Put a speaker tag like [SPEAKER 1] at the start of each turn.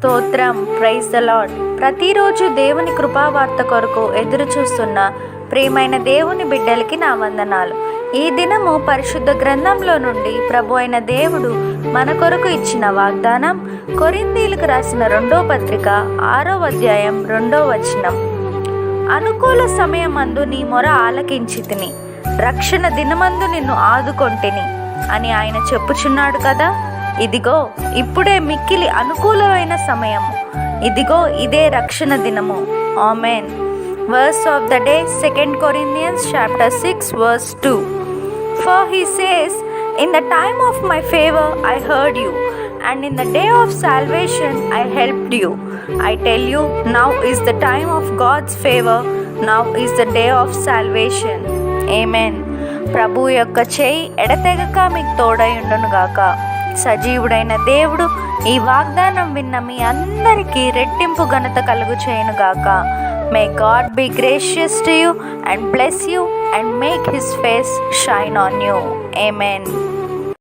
[SPEAKER 1] స్తోత్రం. Praise the lord. ప్రతిరోజు దేవుని కృపావార్త కొరకు ఎదురు చూస్తున్న ప్రియమైన దేవుని బిడ్డలకి నా వందనాలు. ఈ దినము పరిశుద్ధ గ్రంథంలో నుండి ప్రభు అయిన దేవుడు మన కొరకు ఇచ్చిన వాగ్దానం కొరింథీయులకు రాసిన 2వ పత్రిక 6వ అధ్యాయం 2వ వచనం. అనుకూల సమయమందు నీ మొర ఆలకించితిని, రక్షణ దినమందు నిన్ను ఆదుకొంటిని అని ఆయన చెప్పుచున్నాడు కదా. ఇదిగో ఇప్పుడే మిక్కిలి అనుకూలమైన సమయము, ఇదిగో ఇదే రక్షణ దినము. Amen. Verse of the day, 2 Corinthians chapter 6 verse 2. For he says, in the time of my favor I heard you, and in the day of salvation I helped you. I tell you, now is the time of God's favor, now is the day of salvation. Amen. ప్రభు యొక్క చేయి ఎడతెగక మీకు తోడయుండును గాక. సజీవుడైన దేవుడు ఈ వాగ్దానం విన్న మీ అందరికీ రెట్టింపు ఘనత కలుగు చేయును గాక. May God be gracious to you and bless you and make his face shine on you. Amen.